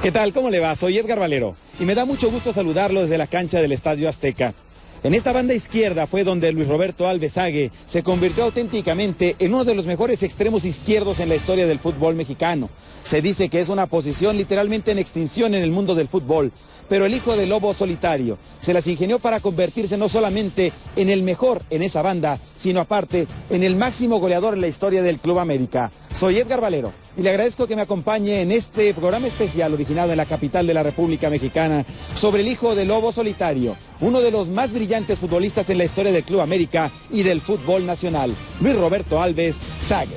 ¿Qué tal? ¿Cómo le va? Soy Edgar Valero y me da mucho gusto saludarlo desde la cancha del Estadio Azteca. En esta banda izquierda fue donde Luis Roberto Alves Sague se convirtió auténticamente en uno de los mejores extremos izquierdos en la historia del fútbol mexicano. Se dice que es una posición literalmente en extinción en el mundo del fútbol, pero el hijo del lobo solitario se las ingenió para convertirse no solamente en el mejor en esa banda, sino aparte en el máximo goleador en la historia del Club América. Soy Edgar Valero y le agradezco que me acompañe en este programa especial originado en la capital de la República Mexicana sobre el hijo del lobo solitario, uno de los más brillantes futbolistas en la historia del Club América y del fútbol nacional, Luis Roberto Alves Sague.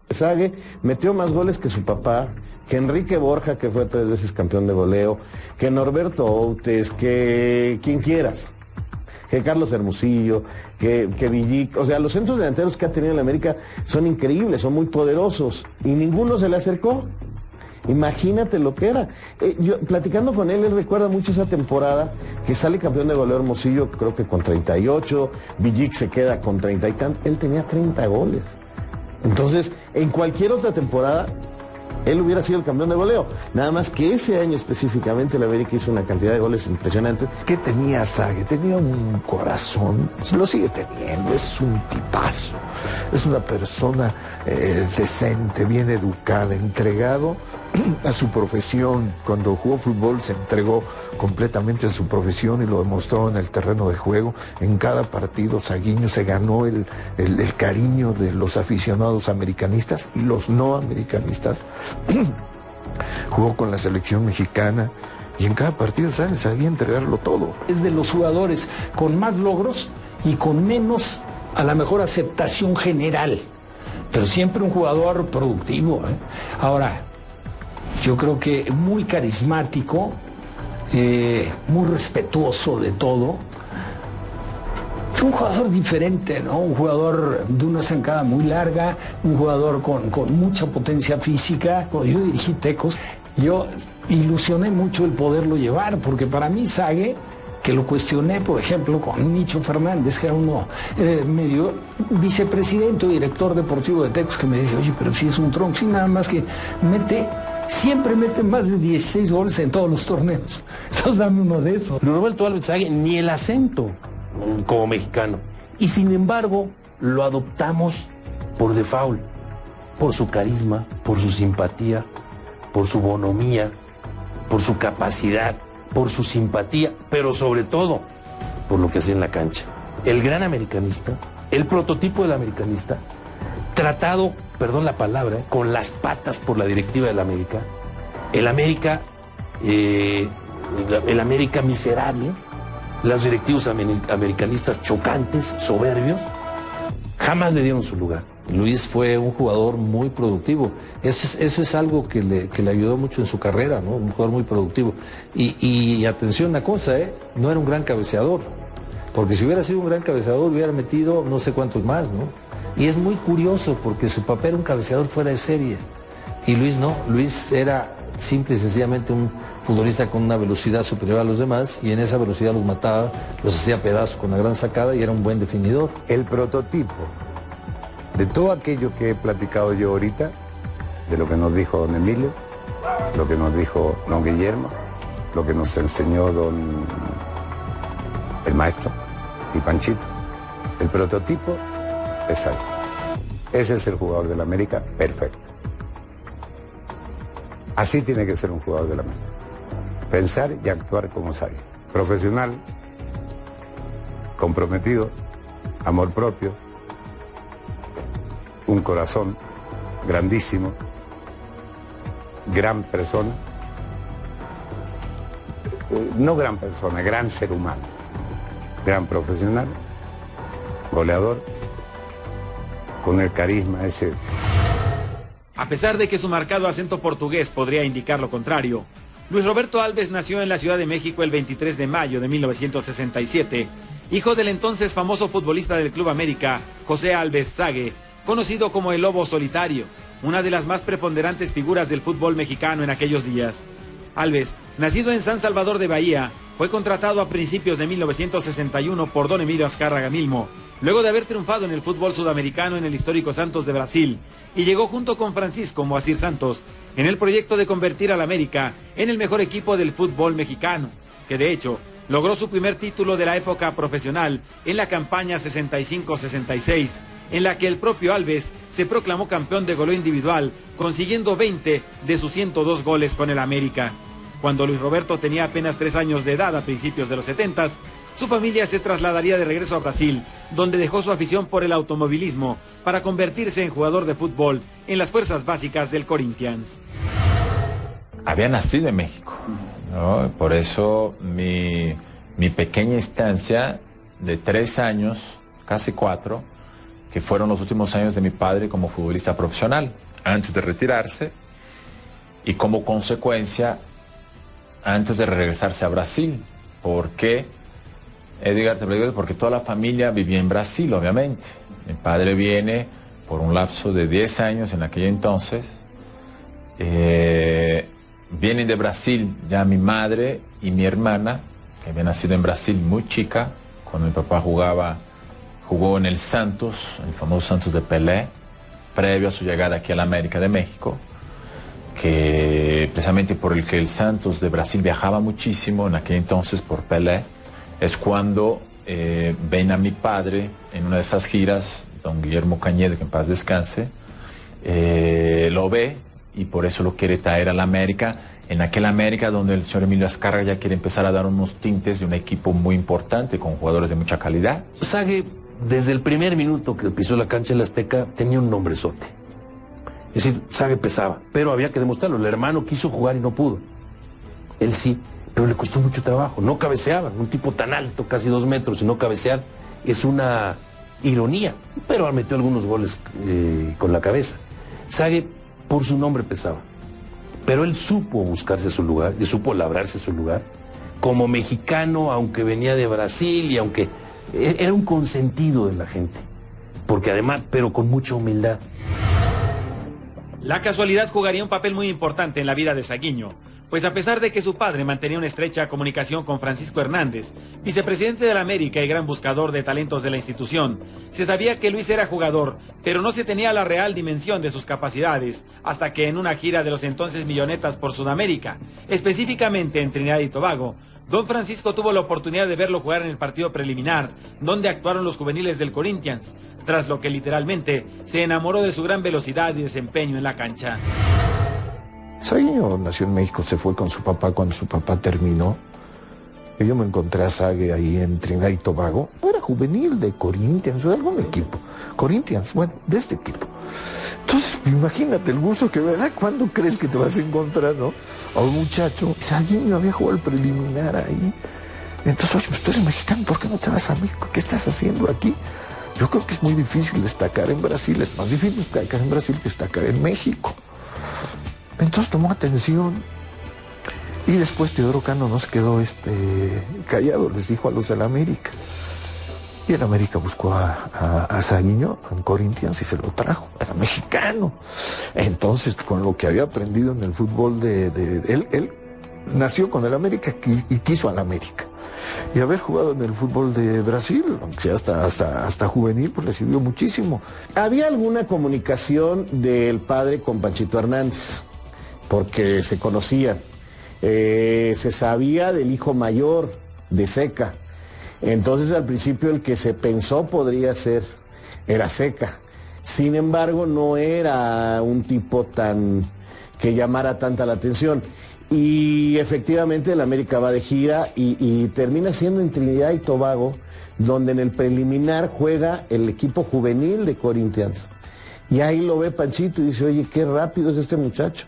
Sague metió más goles que su papá, que Enrique Borja, que fue 3 veces campeón de goleo, que Norberto Outes, que quien quieras, que Carlos Hermosillo, que Villic. O sea, los centros delanteros que ha tenido en la América son increíbles, son muy poderosos, y ninguno se le acercó. Imagínate lo que era. Yo, platicando con él recuerda mucho esa temporada que sale campeón de goleo Hermosillo, creo que con 38, Villic se queda con 30 y tantos, él tenía 30 goles. Entonces, en cualquier otra temporada, él hubiera sido el campeón de goleo. Nada más que ese año específicamente la América hizo una cantidad de goles impresionantes. ¿Qué tenía Sague? Tenía un corazón, lo sigue teniendo, es un tipazo. Es una persona decente, bien educada, entregado a su profesión. Cuando jugó fútbol se entregó completamente a su profesión y lo demostró en el terreno de juego. En cada partido Saguiño se ganó el cariño de los aficionados americanistas y los no americanistas. Jugó con la selección mexicana y en cada partido sabía entregarlo todo. Es de los jugadores con más logros y con menos, a la mejor, aceptación general, pero siempre un jugador productivo, ¿eh? Ahora, yo creo que muy carismático, muy respetuoso de todo. Un jugador diferente, ¿no? Un jugador de una zancada muy larga, un jugador con mucha potencia física. Cuando yo dirigí Tecos, yo ilusioné mucho el poderlo llevar, porque para mí Sague, que lo cuestioné, por ejemplo, con Nicho Fernández, que era uno medio vicepresidente o director deportivo de Tecos, que me dice, oye, pero si es un tronco, sí, nada más que siempre mete más de 16 goles en todos los torneos. Entonces dame uno de esos. Luis Roberto Alves Sague, ni el acento como mexicano. Y sin embargo, lo adoptamos por default, por su carisma, por su simpatía, por su bonomía, por su capacidad, por su simpatía, pero sobre todo por lo que hacía en la cancha. El gran americanista, el prototipo del americanista, tratado, perdón la palabra, con las patas por la directiva del América. El América miserable, los directivos americanistas chocantes, soberbios, jamás le dieron su lugar. Luis fue un jugador muy productivo. Eso es algo que le ayudó mucho en su carrera, ¿no? Un jugador muy productivo. Y atención una cosa, no era un gran cabeceador. Porque si hubiera sido un gran cabeceador, hubiera metido no sé cuántos más, ¿no? Y es muy curioso porque su papá era un cabeceador fuera de serie. Y Luis no. Luis era simple y sencillamente un futbolista con una velocidad superior a los demás, y en esa velocidad los mataba, los hacía pedazos con una gran sacada y era un buen definidor. El prototipo de todo aquello que he platicado yo ahorita, de lo que nos dijo don Emilio, lo que nos dijo don Guillermo, lo que nos enseñó el maestro y Panchito, el prototipo es ahí. Ese es el jugador del América perfecto. Así tiene que ser un jugador del América. Pensar y actuar como sabe. Profesional, comprometido, amor propio, un corazón grandísimo, gran persona, no gran persona, gran ser humano, gran profesional, goleador, con el carisma ese. A pesar de que su marcado acento portugués podría indicar lo contrario, Luis Roberto Alves nació en la Ciudad de México el 23 de mayo de 1967, hijo del entonces famoso futbolista del Club América, José Alves Sague, conocido como el Lobo Solitario, una de las más preponderantes figuras del fútbol mexicano en aquellos días. Alves, nacido en San Salvador de Bahía, fue contratado a principios de 1961 por don Emilio Azcárraga Milmo, luego de haber triunfado en el fútbol sudamericano en el histórico Santos de Brasil, y llegó junto con Francisco Moacir Santos, en el proyecto de convertir al América en el mejor equipo del fútbol mexicano, que de hecho logró su primer título de la época profesional en la campaña 65-66, en la que el propio Alves se proclamó campeón de goleo individual, consiguiendo 20 de sus 102 goles con el América. Cuando Luis Roberto tenía apenas 3 años de edad a principios de los 70s, su familia se trasladaría de regreso a Brasil, donde dejó su afición por el automovilismo para convertirse en jugador de fútbol en las fuerzas básicas del Corinthians. Había nacido en México, ¿no? Por eso mi pequeña instancia de 3 años, casi 4, que fueron los últimos años de mi padre como futbolista profesional, antes de retirarse, y como consecuencia, antes de regresarse a Brasil. ¿Por qué, Edgar? Te pregunto, porque toda la familia vivía en Brasil, obviamente. Mi padre viene por un lapso de 10 años en aquel entonces. Vienen de Brasil ya mi madre y mi hermana, que había nacido en Brasil muy chica, cuando mi papá jugó en el Santos, el famoso Santos de Pelé, previo a su llegada aquí a la América de México, que precisamente por el que el Santos de Brasil viajaba muchísimo en aquel entonces por Pelé, es cuando ven a mi padre en una de esas giras, don Guillermo Cañedo, que en paz descanse, lo ve y por eso lo quiere traer a la América, en aquel América donde el señor Emilio Azcárraga ya quiere empezar a dar unos tintes de un equipo muy importante, con jugadores de mucha calidad. Sague, desde el primer minuto que pisó la cancha del Azteca, tenía un nombrezote. Es decir, Sague pesaba, pero había que demostrarlo. El hermano quiso jugar y no pudo. Él sí, pero le costó mucho trabajo. No cabeceaba. Un tipo tan alto, casi 2 metros, y no cabecear es una ironía. Pero metió algunos goles con la cabeza. Sague, por su nombre, pesaba. Pero él supo buscarse su lugar, y supo labrarse su lugar. Como mexicano, aunque venía de Brasil y aunque... Era un consentido de la gente. Porque además, pero con mucha humildad. La casualidad jugaría un papel muy importante en la vida de Saguiño, pues a pesar de que su padre mantenía una estrecha comunicación con Francisco Hernández, vicepresidente de la América y gran buscador de talentos de la institución, se sabía que Luis era jugador, pero no se tenía la real dimensión de sus capacidades, hasta que en una gira de los entonces Millonetas por Sudamérica, específicamente en Trinidad y Tobago, don Francisco tuvo la oportunidad de verlo jugar en el partido preliminar, donde actuaron los juveniles del Corinthians, tras lo que literalmente se enamoró de su gran velocidad y desempeño en la cancha. Saguiño nació en México, se fue con su papá cuando su papá terminó. Y yo me encontré a Sague ahí en Trinidad y Tobago. No era juvenil de Corinthians o de algún equipo. Corinthians, bueno, de este equipo. Entonces, imagínate el gusto que me da. ¿Cuándo crees que te vas a encontrar, no? A un muchacho. Saguiño había jugado el preliminar ahí. Entonces, oye, pues tú eres mexicano, ¿por qué no te vas a México? ¿Qué estás haciendo aquí? Yo creo que es muy difícil destacar en Brasil. Es más difícil destacar en Brasil que destacar en México. Entonces tomó atención y después Teodoro Cano no se quedó callado, les dijo a los del América. Y el América buscó a Saguiño en Corinthians y se lo trajo, era mexicano. Entonces, con lo que había aprendido en el fútbol él nació con el América y quiso al América. Y haber jugado en el fútbol de Brasil, aunque sea hasta juvenil, pues le sirvió muchísimo. ¿Había alguna comunicación del padre con Panchito Hernández? Porque se conocían. Se sabía del hijo mayor, de Zeca. Entonces al principio el que se pensó podría ser, era Zeca. Sin embargo, no era un tipo que llamara tanta la atención. Y efectivamente el América va de gira y termina siendo en Trinidad y Tobago, donde en el preliminar juega el equipo juvenil de Corinthians. Y ahí lo ve Panchito y dice, oye, qué rápido es este muchacho.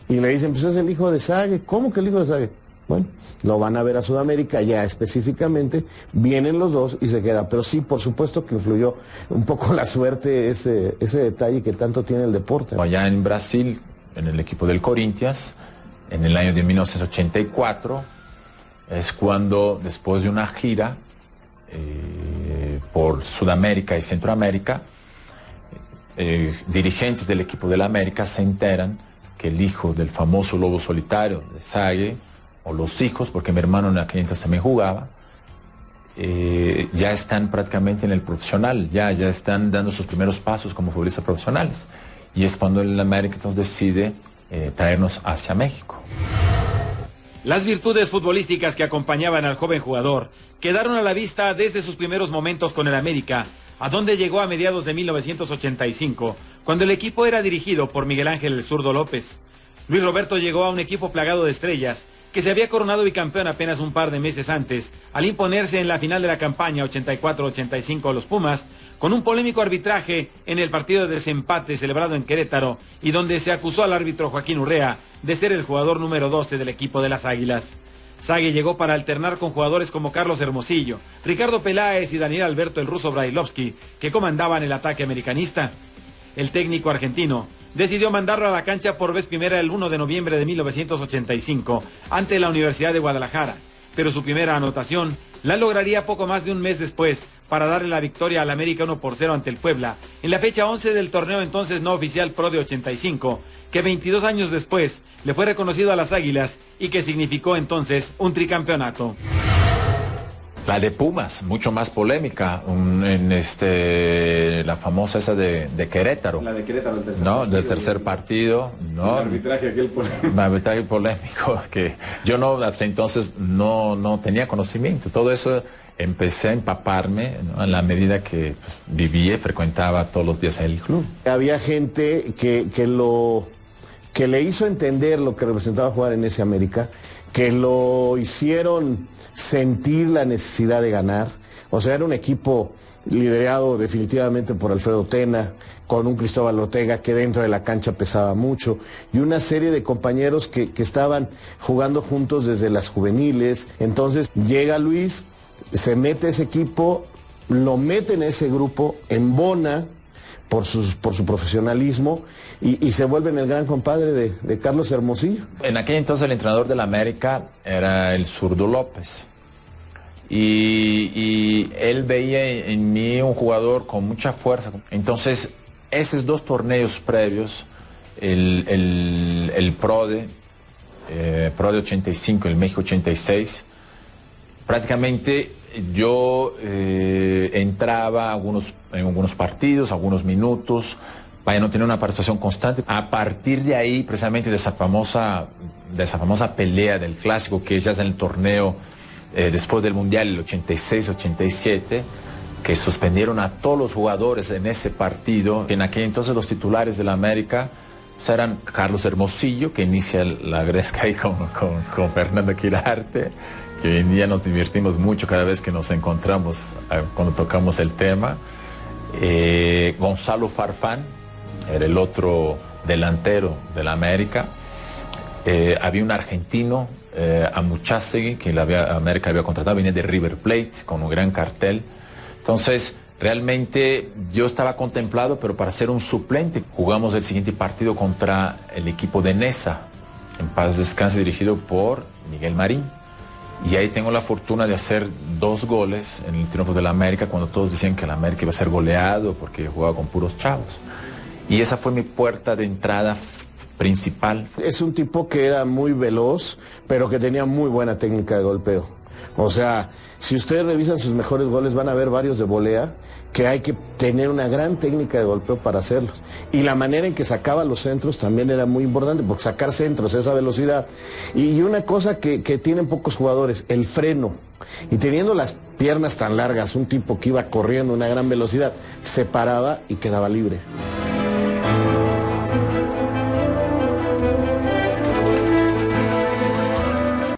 Y le dicen, pues es el hijo de Sague. ¿Cómo que el hijo de Sague? Bueno, lo van a ver a Sudamérica ya específicamente, vienen los dos y se queda. Pero sí, por supuesto que influyó un poco la suerte, ese detalle que tanto tiene el deporte. Allá en Brasil, en el equipo del Corinthians, en el año de 1984, es cuando, después de una gira por Sudamérica y Centroamérica, dirigentes del equipo del América se enteran que el hijo del famoso lobo solitario de Sague, o los hijos, porque mi hermano en aquel entonces también jugaba, ya están prácticamente en el profesional, ya están dando sus primeros pasos como futbolistas profesionales. Y es cuando el América entonces decide traernos hacia México. Las virtudes futbolísticas que acompañaban al joven jugador quedaron a la vista desde sus primeros momentos con el América, a donde llegó a mediados de 1985, cuando el equipo era dirigido por Miguel Ángel el Zurdo López. Luis Roberto llegó a un equipo plagado de estrellas, que se había coronado bicampeón apenas un par de meses antes, al imponerse en la final de la campaña 84-85 a los Pumas, con un polémico arbitraje en el partido de desempate celebrado en Querétaro, y donde se acusó al árbitro Joaquín Urrea de ser el jugador número 12 del equipo de las Águilas. Sague llegó para alternar con jugadores como Carlos Hermosillo, Ricardo Peláez y Daniel Alberto el Ruso Brailovsky, que comandaban el ataque americanista. El técnico argentino decidió mandarlo a la cancha por vez primera el 1 de noviembre de 1985 ante la Universidad de Guadalajara, pero su primera anotación la lograría poco más de un mes después para darle la victoria al América 1-0 ante el Puebla en la fecha 11 del torneo entonces no oficial Pro de 85, que 22 años después le fue reconocido a las Águilas y que significó entonces un tricampeonato. La de Pumas, mucho más polémica, la famosa esa de Querétaro. La de Querétaro, el tercer ¿no? partido, Del tercer partido, ¿no? El arbitraje aquel polémico. El arbitraje polémico, que yo hasta entonces no tenía conocimiento. Todo eso empecé a empaparme, ¿no? A la medida que vivía y frecuentaba todos los días el club. Había gente que le hizo entender lo que representaba jugar en ese América, que lo hicieron sentir la necesidad de ganar. O sea, era un equipo liderado definitivamente por Alfredo Tena, con un Cristóbal Ortega que dentro de la cancha pesaba mucho, y una serie de compañeros que estaban jugando juntos desde las juveniles. Entonces llega Luis, se mete a ese equipo, lo mete en ese grupo, embona por su profesionalismo y se vuelve en el gran compadre de Carlos Hermosillo. En aquel entonces el entrenador del América era el Zurdo López. Y él veía en mí un jugador con mucha fuerza. Entonces, esos dos torneos previos, el Pro de 85, el México 86, prácticamente yo entraba en algunos partidos, algunos minutos, para no tener una participación constante. A partir de ahí, precisamente de esa famosa pelea del clásico, que ya es en el torneo después del Mundial, el 86-87, que suspendieron a todos los jugadores en ese partido. En aquel entonces los titulares de la América pues, eran Carlos Hermosillo, que inicia la gresca ahí con Fernando Quirarte, que hoy en día nos divertimos mucho cada vez que nos encontramos cuando tocamos el tema. Gonzalo Farfán era el otro delantero de la América. Había un argentino, Amuchastegui, que la América había contratado, venía de River Plate con un gran cartel. Entonces, realmente yo estaba contemplado, pero para ser un suplente. Jugamos el siguiente partido contra el equipo de Nesa, en paz descanse, dirigido por Miguel Marín. Y ahí tengo la fortuna de hacer 2 goles en el triunfo de la América, cuando todos decían que la América iba a ser goleado porque jugaba con puros chavos. Y esa fue mi puerta de entrada principal. Es un tipo que era muy veloz, pero que tenía muy buena técnica de golpeo. O sea, si ustedes revisan sus mejores goles, van a ver varios de volea, que hay que tener una gran técnica de golpeo para hacerlos. Y la manera en que sacaba los centros también era muy importante, porque sacar centros, esa velocidad. Y una cosa que tienen pocos jugadores, el freno. Y teniendo las piernas tan largas, un tipo que iba corriendo a una gran velocidad, se paraba y quedaba libre.